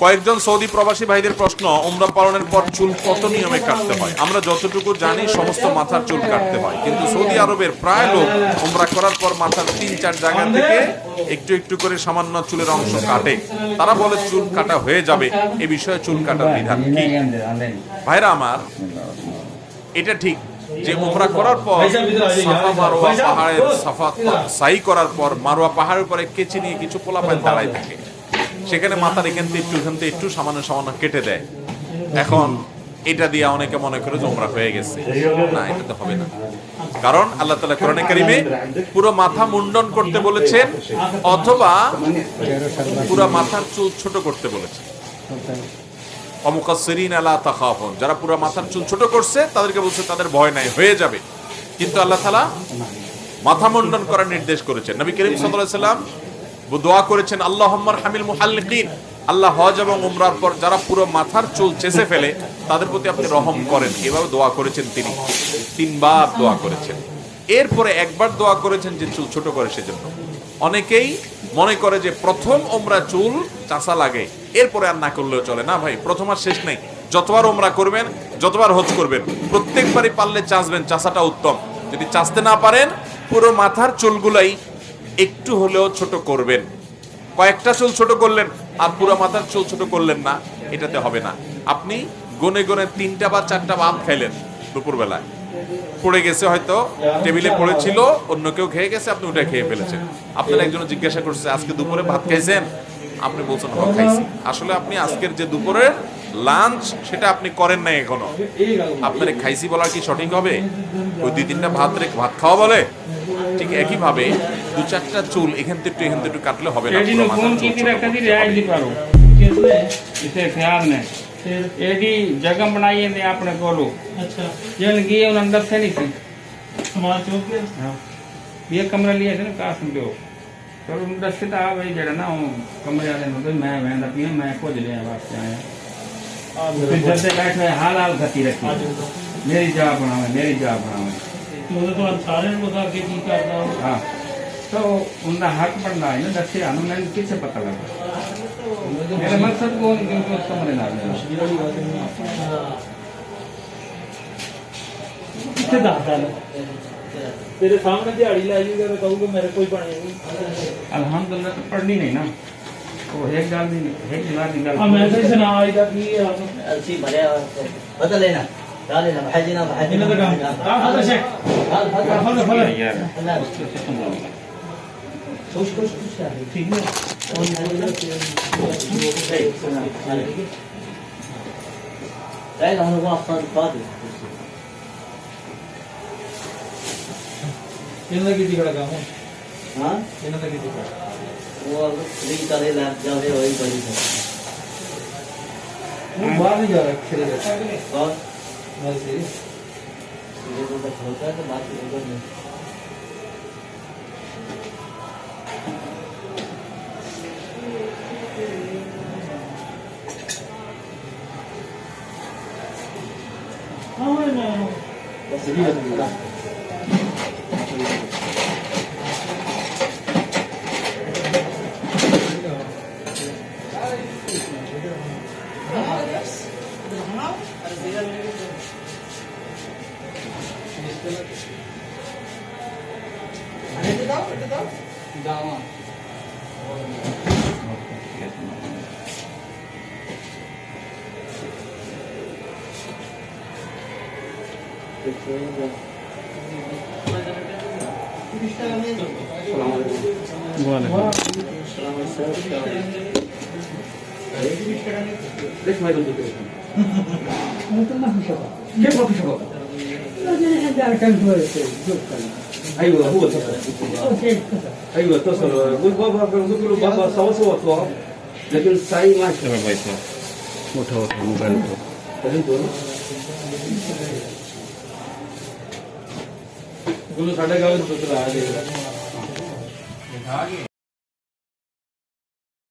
কয়েকজন সৌদি প্রবাসী ভাইদের প্রশ্ন, উমরা পালনের পর চুল কত নিয়মে কাটতে হয়? আমরা যতটুকু জানি সমস্ত মাথার চুল কাটতে হয়, কিন্তু সৌদি আরবের প্রায় লোক উমরা করার পর মাথার 3-4 জায়গা থেকে একটু একটু করে সামান্য চুলের অংশ কাটে। তারা বলে চুল কাটা হয়ে যাবে, এ বিষয়ে চুল কাটার বিধান কি? ভাইরা আমার, এটা ঠিক যে উমরা করার পর সাফা মারওয়া পাহাড়ের সাই করার পর মারওয়া পাহাড়ের উপরে কেচি নিয়ে কিছু পোলাপান দাঁড়ায় থাকে, সেখানে মাথার এখান থেকে একটু সামান্য সামান্য কেটে দেয়। এখন এটা দিয়ে অনেকে মনে করে যে উমরা হয়ে গেছে। না, এটা তো হবে না, কারণ আল্লাহ তাআলা কোরআনে কারিমে পুরো মাথা মুন্ডন করতে বলেছেন অথবা পুরো মাথার চুল ছোট করতে বলেছেন। অমুকাসসিরিনা লা তাখাফুন, যারা পুরো মাথার চুল ছোট করছে তাদেরকে বলছে তাদের ভয় নাই, হয়ে যাবে। কিন্তু আল্লাহ তাআলা মাথা মুন্ডন করার নির্দেশ করেছেন। নবী করিম সাল্লাল্লাহু আলাইহি ওয়াসাল্লাম দোয়া করেছেন, আল্লাহুম্মা আরহামিল মুহাল্লিকিন, আল্লাহ হজ এবং উমরার পর যারা পুরো মাথার চুল চেঁচে ফেলে তাদের প্রতি আপনি রহম করেন। এভাবে দোয়া করেছেন তিনি, 3 বার দোয়া করেছেন। এরপরে একবার দোয়া করেছেন যে চুল ছোট করে সেজন্য। অনেকেই মনে করে যে প্রথম উমরা চুল চাঁচা লাগে, এরপরে আর না করলেও চলে। না ভাই, প্রথম আর শেষ নেই। যতবার উমরা করবেন, যতবার হজ করবেন, প্রত্যেকবারই পারলে চাঁচবেন, চাঁচাটা উত্তম। যদি চাঁচতে না পারেন, পুরো মাথার চুলগুলাই একটু হলেও ছোট করবেন। কয়েকটা চুল ছোট করলেন আর পুরো মাথার চুল ছোট করলেন না, এটাতে হবে না। আপনি গনে গনে 3টা বা 4টা ভাত খাইলেন দুপুরবেলায়, পড়ে গেছে, হয়তো টেবিলে পড়েছিল, অন্য কেউ খেয়ে গেছে, আপনি ওটা খেয়ে ফেলেছেন। আপনার একজন জিজ্ঞাসা করছে আজকে দুপুরে ভাত খাইছেন? আপনি বলছেন হ্যাঁ খাইছি। আসলে আপনি আজকের যে দুপুরের লাঞ্চ সেটা আপনি করেন নাই এখনো। আপনার খাইছি বলার কি সঠিক হবে? ওই 2-3টা ভাত রেখে ভাত খাওয়া বলে? ঠিক একইভাবে 2-4টা চুল এখান থেকে একটু কাটলে হবে না। एडी जगह बनाई है आपने बोलो। अच्छा, जन गए उन अंदर से नहीं थी हमारा चौक के। हां, ये कमरा लिया थे ना काश में दो, पर उन अंदर से आ भाई जड़ा ना कमरे वाले ने तो मैं दा पिया, मैं खोज ले वापस आया। फिर जब से बैठे हाल हाल गति रखी, मेरी जॉब बनावे तो सारे को था कि की करना। हां, तो उनका हक बनता है ना, दस्ते हमने किसे पता लगा। मेरा मकसद को समझ ना आया। कितने दादा तेरे सामने दिहाड़ी लाएगा तो कहूँगा मेरे कोई पढ़े नहीं। अल्हम्दुलिल्लाह, तो पढ़नी नहीं ना, वो एक गाल नहीं, एक दिमाग निकाल। हम ऐसे ही सुना आएगा कि ऐसी भले बदल लेना, डाल लेना, भाजीना तो काम हां शेख हां यार कुछ ठीक है। Đấy là hoa có được. Ini lagi di belakang. Hah? Ini lagi di belakang. Wah, ini kita lihat jauh dari balik. Ini baru ya, kira-kira. Oh, masih. Ini udah selesai, तो बात होगा नहीं. ايوه هو اتصل. ايوه اتصل، قلت له بابا سوا طواف، لكن السعي ما موٹا موبائل فهمتوا؟ قلت له 11:30 بجے आ जाएगा।